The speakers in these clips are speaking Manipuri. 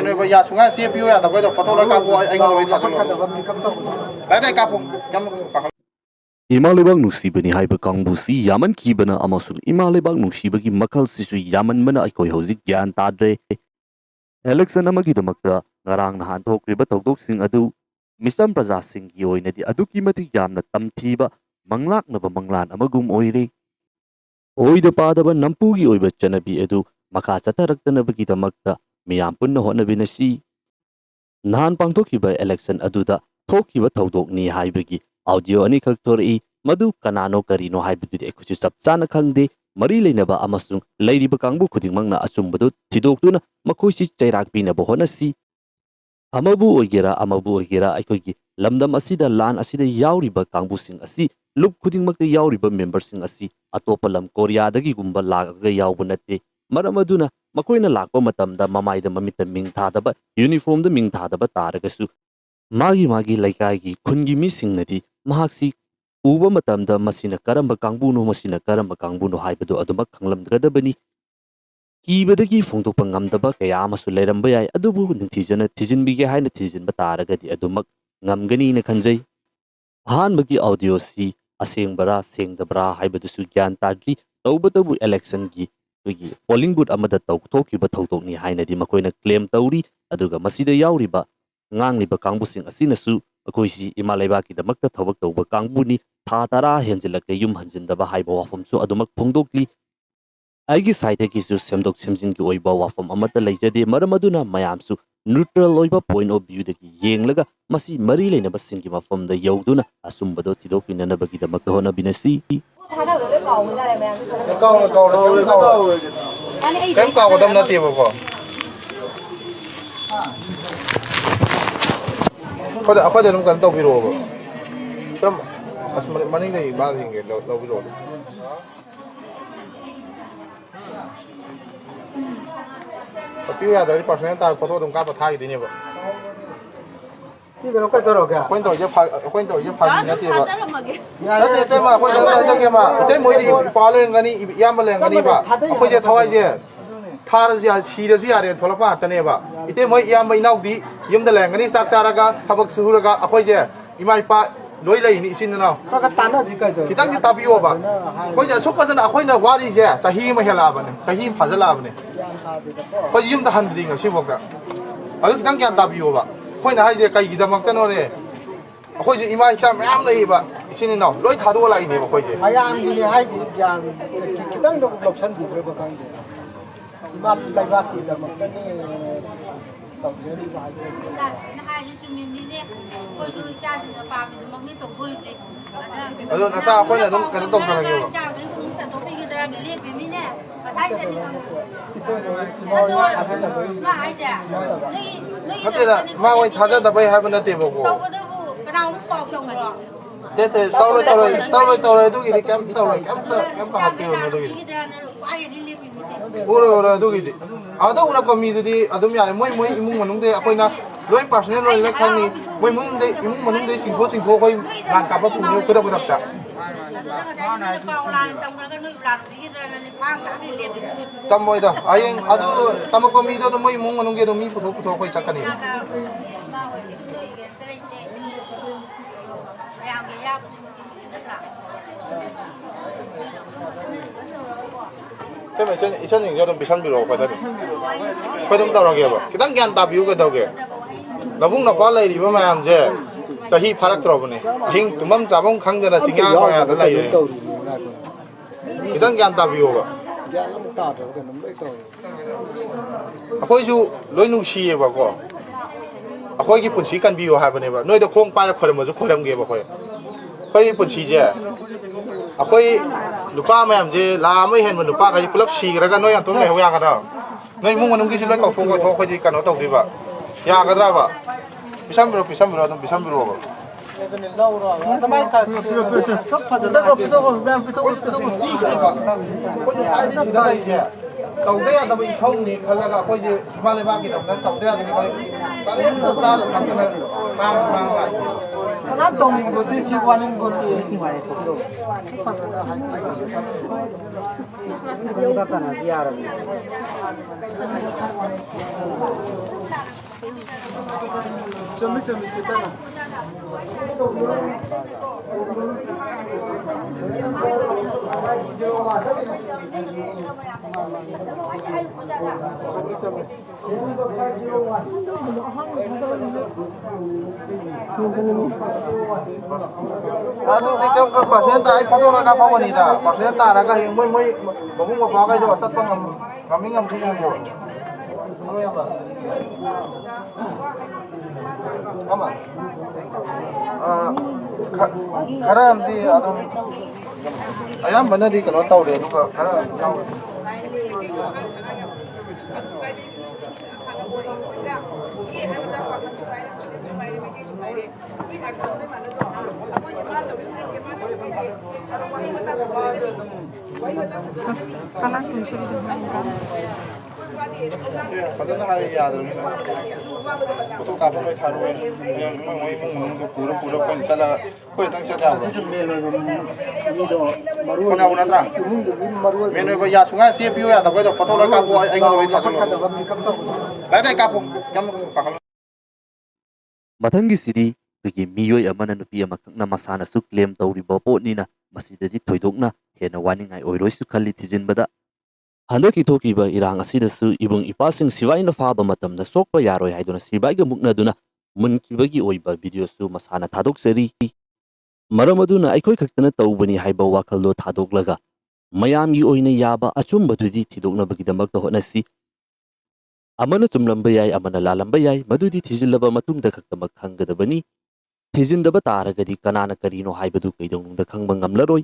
ꯅꯣꯏ ꯕ ꯌꯥ ꯁꯨꯡꯉꯥ ꯁꯤ ꯄꯤꯌꯣ ꯌꯥꯗꯕ ꯀꯩꯗꯣ ꯐꯣꯇꯣ ꯂꯣꯏ ꯀꯥꯞꯄꯣ ꯑꯩꯉꯣꯟꯗ ꯂꯣꯏ ꯊꯥꯖꯤꯜꯂꯣ ꯗꯥꯏ ꯀꯥꯞꯄꯣ ꯌꯥꯝ ꯏꯃꯥ ꯂꯩꯕꯥꯛ ꯅꯨꯡꯁꯤꯕꯅꯤ ꯍꯥꯏꯕ ꯀꯥꯡꯕꯨꯁꯤ ꯌꯥꯝꯃꯟꯈꯤꯕꯅ ꯑꯃꯁꯨꯡ ꯏꯃꯥ ꯂꯩꯕꯥꯛ ꯅꯨꯡꯁꯤꯕꯒꯤ ꯃꯈꯜꯁꯤꯁꯨ ꯌꯥꯝꯃꯟꯕꯅ ꯑꯩꯈꯣꯏ ꯍꯧꯖꯤꯛ ꯒ꯭ꯌꯥꯟ ꯇꯥꯗ꯭ꯔꯦ ꯏꯂꯦꯛꯁꯟ ꯑꯃꯒꯤꯗꯃꯛꯇ ꯉꯔꯥꯡ ꯅꯍꯥꯟ ꯊꯣꯛꯈ꯭ꯔꯤꯕ ꯊꯧꯗꯣꯛꯁꯤꯡ ꯑꯗꯨ ꯃꯤꯆꯝ ꯄ꯭ꯔꯖꯥꯁꯤꯡꯒꯤ ꯑꯣꯏꯅꯗꯤ ꯑꯗꯨꯛꯀꯤ ꯃꯇꯤꯛ ꯌꯥꯝꯅ ꯇꯝꯊꯤꯕ ꯃꯪꯂꯥꯛꯅꯕ ꯃꯪꯂꯥꯟ ꯑꯃꯒꯨꯝ ꯑꯣꯏꯔꯦ ꯑꯣꯏꯗ ꯄꯥꯗꯕ ꯅꯝꯄꯨꯒꯤ ꯑꯣꯏꯕ ꯆꯠꯅꯕꯤ ꯑꯗꯨ ꯃꯈꯥ ꯆꯠꯊꯔꯛꯇꯅꯕꯒꯤꯗꯃꯛꯇ ꯃꯤꯌꯥꯝ ꯄꯨꯟꯅ ꯍꯣꯠꯅꯃꯤꯟꯅꯁꯤ ꯅꯍꯥꯟ ꯄꯥꯡꯊꯣꯛꯈꯤꯕ ꯏꯂꯦꯛꯁꯟ ꯑꯗꯨꯗ ꯊꯣꯛꯈꯤꯕ ꯊꯧꯗꯣꯛꯅꯤ ꯍꯥꯏꯕꯒꯤ ꯑꯥꯎꯗꯤꯑꯣ ꯑꯅꯤꯈꯛ ꯊꯣꯔꯛꯏ ꯃꯗꯨ ꯀꯅꯥꯅꯣ ꯀꯔꯤꯅꯣ ꯍꯥꯏꯕꯗꯨꯗꯤ ꯑꯩꯈꯣꯏꯁꯨ ꯆꯞ ꯆꯥꯅ ꯈꯪꯗꯦ ꯃꯔꯤ ꯂꯩꯅꯕ ꯑꯃꯁꯨꯡ ꯂꯩꯔꯤꯕ ꯀꯥꯡꯕꯨ ꯈꯨꯗꯤꯡꯃꯛꯅ ꯑꯆꯨꯝꯕꯗꯨ ꯊꯤꯗꯣꯛꯇꯨꯅ ꯃꯈꯣꯏꯁꯤ ꯆꯩꯔꯥꯛ ꯄꯤꯅꯕ ꯍꯣꯠꯅꯁꯤ ꯑꯃꯕꯨ ꯑꯣꯏꯒꯦꯔꯥ ꯑꯩꯈꯣꯏꯒꯤ ꯂꯝꯗꯝ ꯑꯁꯤꯗ ꯂꯥꯟ ꯑꯁꯤꯗ ꯌꯥꯎꯔꯤꯕ ꯀꯥꯡꯕꯨꯁꯤꯡ ꯑꯁꯤ ꯂꯨꯞ ꯈꯨꯗꯤꯡꯃꯛꯇ ꯌꯥꯎꯔꯤꯕ ꯃꯦꯝꯕꯔꯁꯤꯡ ꯑꯁꯤ ꯑꯇꯣꯞꯄ ꯂꯝ ꯀꯣꯔꯤꯌꯥꯗꯒꯤꯒꯨꯝꯕ ꯂꯥꯛꯑꯒ ꯌꯥꯎꯕ ꯅꯠꯇꯦ ꯃꯔꯝ ꯑꯗꯨꯅ ꯃꯈꯣꯏꯅ ꯂꯥꯛꯄ ꯃꯇꯝꯗ ꯃꯃꯥꯏꯗ ꯃꯃꯤꯠꯇ ꯃꯤꯡ ꯊꯥꯗꯕ ꯌꯨꯅꯤꯐꯣꯔꯝꯗ ꯃꯤꯡ ꯊꯥꯗꯕ ꯇꯥꯔꯒꯁꯨ ꯃꯥꯒꯤ ꯂꯩꯀꯥꯏꯒꯤ ꯈꯨꯟꯒꯤ ꯃꯤꯁꯤꯡꯅꯗꯤ ꯃꯍꯥꯛꯁꯤ ꯎꯕ ꯃꯇꯝꯗ ꯃꯁꯤꯅ ꯀꯔꯝꯕ ꯀꯥꯡꯕꯨꯅꯣ ꯃꯁꯤꯅ ꯀꯔꯝꯕ ꯀꯥꯡꯕꯨꯅꯣ ꯍꯥꯏꯕꯗꯨ ꯑꯗꯨꯃꯛ ꯈꯪꯂꯝꯒꯗꯕꯅꯤ ꯀꯤꯕꯗꯒꯤ ꯐꯣꯡꯗꯣꯛꯄ ꯉꯝꯗꯕ ꯀꯌꯥ ꯑꯃꯁꯨ ꯂꯩꯔꯝꯕ ꯌꯥꯏ ꯑꯗꯨꯕꯨ ꯅꯤꯡꯊꯤꯖꯅ ꯊꯤꯖꯤꯟꯕꯤꯒꯦ ꯍꯥꯏꯅ ꯊꯤꯖꯤꯟꯕ ꯇꯥꯔꯒꯗꯤ ꯑꯗꯨꯃꯛ ꯉꯝꯒꯅꯤꯅ ꯈꯟꯖꯩ ꯑꯍꯥꯟꯕꯒꯤ ꯑꯥꯎꯗꯤꯑꯣꯁꯤ ꯑꯁꯦꯡꯕꯔꯥ ꯁꯦꯡꯗꯕ꯭ꯔꯥ ꯍꯥꯏꯕꯗꯨꯁꯨ ꯒ꯭ꯌꯥꯟ ꯇꯥꯗ꯭ꯔꯤ ꯇꯧꯕꯇꯕꯨ ꯏꯂꯦꯛꯁꯟꯒꯤ ꯑꯩꯈꯣꯏꯒꯤ ꯄꯣꯂꯤꯡ ꯕꯨꯠ ꯑꯃꯗ ꯊꯣꯛꯈꯤꯕ ꯊꯧꯗꯣꯛꯅꯤ ꯍꯥꯏꯅꯗꯤ ꯃꯈꯣꯏꯅ ꯀ꯭ꯂꯦꯝ ꯇꯧꯔꯤ ꯑꯗꯨꯒ ꯃꯁꯤꯗ ꯌꯥꯎꯔꯤꯕ ꯉꯥꯡꯂꯤꯕ ꯀꯥꯡꯕꯨꯁꯤꯡ ꯑꯁꯤꯅꯁꯨ ꯑꯩꯈꯣꯏꯁꯤ ꯏꯃꯥ ꯂꯩꯕꯥꯛꯀꯤꯗꯃꯛꯇ ꯊꯕꯛ ꯇꯧꯕ ꯀꯥꯡꯕꯨꯅꯤ ꯊꯥ 10 ꯍꯦꯟꯖꯤꯜꯂꯛꯂꯦ ꯌꯨꯝ ꯍꯟꯖꯤꯟꯗꯕ ꯍꯥꯏꯕ ꯋꯥꯐꯝꯁꯨ ꯑꯗꯨꯃꯛ ꯐꯣꯡꯗꯣꯛꯂꯤ ꯑꯩꯒꯤ ꯁꯥꯏꯠꯇꯒꯤꯁꯨ ꯁꯦꯝꯗꯣꯛ ꯁꯦꯝꯖꯤꯟꯒꯤ ꯑꯣꯏꯕ ꯋꯥꯐꯝ ꯑꯃꯠꯇ ꯂꯩꯖꯗꯦ ꯃꯔꯝ ꯑꯗꯨꯅ ꯃꯌꯥꯝꯁꯨ ꯅ꯭ꯌꯨꯇ꯭ꯔꯦꯜ ꯑꯣꯏꯕ ꯄꯣꯏꯟ ꯑꯣꯐ ꯚ꯭ꯌꯨꯗꯒꯤ ꯌꯦꯡꯂꯒ ꯃꯁꯤ ꯃꯔꯤ ꯂꯩꯅꯕꯁꯤꯡꯒꯤ ꯃꯐꯝꯗ ꯌꯧꯗꯨꯅ ꯑꯆꯨꯝꯕꯗꯣ ꯊꯤꯗꯣꯛꯄꯤꯅꯅꯕꯒꯤꯗꯃꯛꯇ ꯍꯣꯠꯅꯕꯤꯅꯁꯤ ꯀꯩꯝ ꯀꯥꯎꯒꯗꯕ ꯅꯠꯇꯦꯕꯀꯣ ꯑꯩꯈꯣꯏꯗ ꯑꯗꯨꯝ ꯀꯩꯅꯣ ꯇꯧꯕꯤꯔꯛꯑꯣꯕ ꯁꯨꯝ ꯑꯁ ꯃꯅꯤꯡꯗ ꯏꯃꯥꯁꯤꯡꯒꯤ ꯂꯧꯕꯤꯔꯛꯑꯣ ꯄꯤꯌꯨ ꯌꯥꯗ꯭ꯔꯗꯤ ꯄꯥꯔꯁꯣꯅꯦꯜ ꯇꯥꯔ ꯐꯣꯇꯣ ꯑꯗꯨꯝ ꯀꯥꯞꯄ ꯊꯥꯈꯤꯗꯣꯏꯅꯦꯕ ꯑꯩꯈꯣꯏꯅ ꯇꯧꯔꯤꯁꯦ ꯐꯥꯒꯤ ꯅꯠꯇꯦꯕ ꯅꯠꯇꯦ ꯏꯇꯩꯃ ꯑꯩꯈꯣꯏ ꯀꯩꯅꯣ ꯍꯥꯏꯖꯒꯦꯃ ꯏꯇꯩ ꯃꯣꯏꯗꯤ ꯏꯄꯥ ꯂꯩꯔꯝꯒꯅꯤ ꯏꯌꯥꯝꯕ ꯂꯩꯔꯝꯒꯅꯤꯕ ꯑꯩꯈꯣꯏꯁꯦ ꯊꯋꯥꯏꯁꯦ ꯊꯥꯔꯁꯨ ꯁꯤꯔꯁꯨ ꯌꯥꯔꯦ ꯊꯣꯛꯂꯛꯄ ꯉꯥꯛꯇꯅꯦꯕ ꯏꯇꯩ ꯃꯣꯏ ꯏꯌꯥꯝꯕ ꯏꯅꯥꯎꯗꯤ ꯌꯨꯝꯗ ꯂꯩꯔꯝꯒꯅꯤ ꯆꯥꯛ ꯆꯥꯔꯒ ꯊꯕꯛ ꯁꯨꯔꯒ ꯑꯩꯈꯣꯏꯁꯦ ꯏꯃꯥ ꯏꯄꯥ ꯂꯣꯏ ꯂꯩꯅꯤ ꯏꯆꯤꯟ ꯏꯅꯥꯎ ꯈꯤꯇꯪꯗꯤ ꯇꯥꯕꯤꯌꯣꯕ ꯑꯩꯈꯣꯏꯁꯦ ꯑꯁꯨꯛ ꯐꯖꯅ ꯑꯩꯈꯣꯏꯅ ꯋꯥꯔꯤꯁꯦ ꯆꯍꯤ ꯑꯃ ꯍꯦꯜꯂꯛꯑꯕꯅꯦ ꯆꯍꯤ ꯑꯃ ꯐꯥꯖꯤꯜꯂꯛꯑꯕꯅꯦ ꯑꯩꯈꯣꯏ ꯌꯨꯝꯗ ꯍꯟꯗ꯭ꯔꯤ ꯉꯁꯤꯐꯥꯎꯗ ꯑꯗꯨ ꯈꯤꯇꯪ ꯒ꯭ꯌꯥꯟ ꯇꯥꯕꯤꯌꯣꯕ ꯑꯩꯈꯣꯏꯅ ꯍꯥꯏꯁꯦ ꯀꯩꯒꯤꯗꯃꯛꯇꯅꯣꯅꯦ ꯑꯩꯈꯣꯏꯁꯦ ꯏꯃꯥ ꯏꯆꯥ ꯃꯌꯥꯝ ꯂꯩꯌꯦꯕ ꯏꯆꯤꯟ ꯏꯅꯥꯎ ꯂꯣꯏ ꯊꯥꯗꯣꯛꯑ ꯂꯥꯛꯏꯅꯦꯕ ꯑꯩꯈꯣꯏꯁꯦ ꯃꯌꯥꯝꯒꯤꯅꯤ ꯍꯥꯏꯁꯤ ꯒ꯭ꯌꯥꯟ ꯈꯤꯇꯪꯗ ꯂꯧꯁꯟꯕꯤꯗ꯭ꯔꯕ ꯈꯪꯗꯦ ꯏꯃꯥ ꯂꯩꯕꯥꯛꯀꯤꯗꯃꯛꯇꯅꯤ ꯇꯧꯖꯔꯤꯕ ꯑꯗꯣ ꯅꯆꯥ ꯑꯩꯈꯣꯏꯅ ꯑꯗꯨꯝ ꯀꯩꯅꯣ ꯇꯧꯖꯔꯒꯦꯕ ꯅꯠꯇꯦꯗ ꯃꯥ ꯍꯣꯏ ꯊꯥꯖꯗꯕꯩ ꯍꯥꯏꯕ ꯅꯠꯇꯦꯕꯀꯣ ꯇꯧꯔꯣꯏ ꯑꯗꯨꯒꯤꯗꯤ ꯀꯩꯝ ꯇꯧꯔꯣꯏ ꯀꯩꯝꯇ ꯍꯥꯞꯄꯤꯔꯨꯅꯨ ꯑꯗꯨꯒꯤꯗꯤ ꯎꯔꯣꯏ ꯑꯗꯨꯒꯤꯗꯤ ꯑꯗ ꯎꯔꯛꯄ ꯃꯤꯗꯨꯗꯤ ꯑꯗꯨꯝ ꯌꯥꯔꯦ ꯃꯣꯏ ꯏꯃꯨꯡ ꯃꯅꯨꯡꯗꯩ ꯑꯩꯈꯣꯏꯅ ꯂꯣꯏ ꯄꯥꯔꯁꯣꯅꯦꯜ ꯑꯣꯏꯅ ꯈꯪꯉꯤ ꯃꯣꯏ ꯏꯃꯨꯡ ꯃꯅꯨꯡꯗꯩ ꯆꯤꯡꯊꯣꯛ ꯑꯩꯈꯣꯏ ꯂꯥꯟ ꯀꯥꯞꯄ ꯄꯨꯅꯤ ꯈꯨꯗꯛꯇ ꯇꯝꯃꯣꯏꯗ ꯍꯌꯦꯡ ꯑꯗꯨ ꯇꯝꯃꯛꯄ ꯃꯤꯗꯣ ꯑꯗꯨꯝ ꯃꯣꯏ ꯏꯃꯨꯡ ꯃꯅꯨꯡꯒꯤ ꯑꯗꯨꯝ ꯃꯤ ꯄꯨꯊꯣꯛ ꯑꯩꯈꯣꯏ ꯆꯠꯀꯅꯤ 이천님이 좀 비싼비로 거든. 그좀 떨어게요. 그당 그냥 다 비우게 더게. 나붕 나빠 레이리버 마ям제. 자히 파락 들어보네. 힝 두맘 자봉 강전에 징야 거야 달라 이래. 그당 그냥 다 비우고. 아코이주 로이누시에 봐고. 아코이기 분시 간 비우 하버네 봐. 너희도 콩 빠르 거르면서 거름게 봐 거야. 거기 분시제. 아코이 누파 mayamje la mai hen nupa ka pulap sigraga noi antum le hoya kada noi mung manung ki silai ka phong ka tho khoi ka no tau di ba ya kadra ba pisambro dum pisambro ba tamai ta chok phajala ko pito ko bam pito ko ko ni ai di dai je tau de ya da bai khong ni khala ga ko je ma le ba ki dam tau de ya ni ko ta le ta sa da thang na mang la kana tong ko ti si wanin ko ti ti mai ko do phajala ha ti ba ta na diara Chammi Chammi चेता ना Aduh, jika pasien tak, foto nak apa pun ini dah. Pasien tak, raga yang moi, bangun apa pakai tu, asal pun kami ngam sini tu. Apa yang apa? Apa? Karena nanti aduh, ayam mana di kalau tahu deh, juga karena tahu. Padahal nak hari ya, foto kapal mai taruh, yang mau pura pun salah, kau tang saja. Kena guna terang. Menu ya sungai siapa ya, tapi itu foto lah kapal, enggak boleh langsung. Ada kapal, yang pakam. ꯃꯊꯪꯒꯤꯁꯤꯗꯤ ꯑꯩꯈꯣꯏꯒꯤ ꯃꯤꯑꯣꯏ ꯑꯃꯅ ꯅꯨꯄꯤ ꯑꯃꯈꯛꯅ ꯃꯁꯥꯅꯁꯨ ꯀ꯭ꯂꯦꯝ ꯇꯧꯔꯤꯕ ꯄꯣꯠꯅꯤꯅ ꯃꯁꯤꯗꯗꯤ ꯊꯣꯏꯗꯣꯛꯅ ꯍꯦꯟꯅ ꯋꯥꯅꯤꯡꯉꯥꯏ ꯑꯣꯏꯔꯣꯏꯁꯨ ꯈꯜꯂꯤ ꯊꯤꯖꯤꯟꯕꯗ ꯍꯟꯗꯛꯀꯤ ꯊꯣꯛꯈꯤꯕ ꯏꯔꯥꯡ ꯑꯁꯤꯗꯁꯨ ꯏꯕꯨꯡ ꯏꯄꯥꯁꯤꯡ ꯁꯤꯕꯥꯏꯅ ꯐꯥꯕ ꯃꯇꯝꯗ ꯁꯣꯛꯄ ꯌꯥꯔꯣꯏ ꯍꯥꯏꯗꯨꯅ ꯁꯤꯕꯥꯏꯒ ꯃꯨꯛꯅꯗꯨꯅ ꯃꯨꯟꯈꯤꯕꯒꯤ ꯑꯣꯏꯕ ꯚꯤꯗꯤꯑꯣꯁꯨ ꯃꯁꯥꯅ ꯊꯥꯗꯣꯛꯆꯔꯤ ꯃꯔꯝ ꯑꯗꯨꯅ ꯑꯩꯈꯣꯏ ꯈꯛꯇꯅ ꯇꯧꯕꯅꯤ ꯍꯥꯏꯕ ꯋꯥꯈꯜꯗꯣ ꯊꯥꯗꯣꯛꯂꯒ ꯃꯌꯥꯝꯒꯤ ꯑꯣꯏꯅ ꯌꯥꯕ ꯑꯆꯨꯝꯕꯗꯨꯗꯤ ꯊꯤꯗꯣꯛꯅꯕꯒꯤꯗꯃꯛꯇ ꯍꯣꯠꯅꯁꯤ ꯑꯃꯅ ꯆꯨꯝꯂꯝꯕ ꯌꯥꯏ ꯑꯃꯅ ꯂꯥꯜꯂꯝꯕ ꯌꯥꯏ ꯃꯗꯨꯗꯤ ꯊꯤꯖꯤꯜꯂꯕ ꯃꯇꯨꯡꯗ ꯈꯛꯇꯃꯛ ꯈꯪꯒꯗꯕꯅꯤ ꯊꯤꯖꯤꯟꯗꯕ ꯇꯥꯔꯒꯗꯤ ꯀꯅꯥꯅ ꯀꯔꯤꯅꯣ ꯍꯥꯏꯕꯗꯨ ꯀꯩꯗꯧꯅꯨꯡꯗ ꯈꯪꯕ ꯉꯝꯂꯔꯣꯏ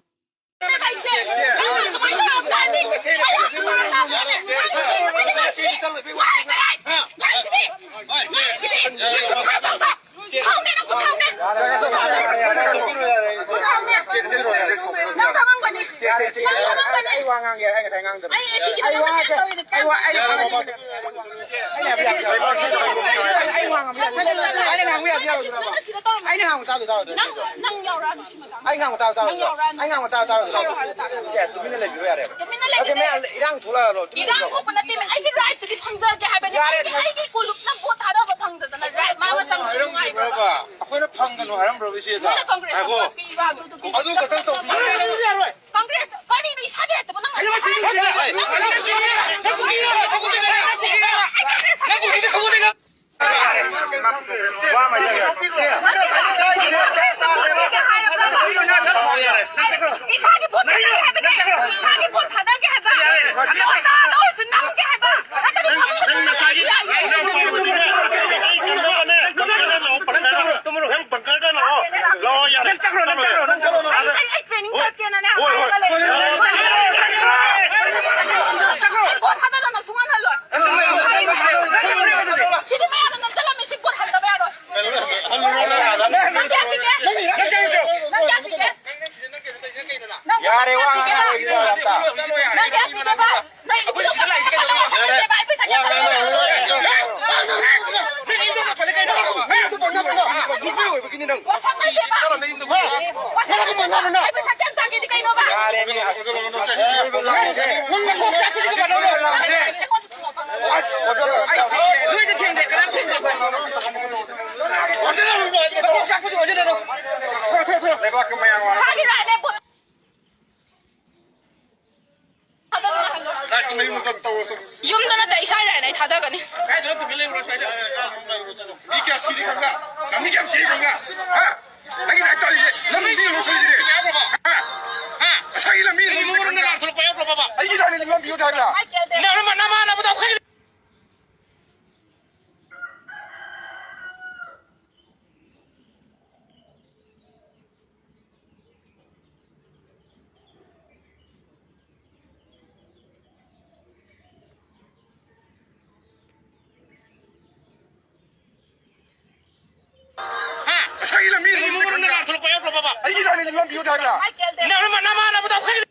Saya ini lambi, ini kan. Ini kan lambi udah lah. Nama apa tahu?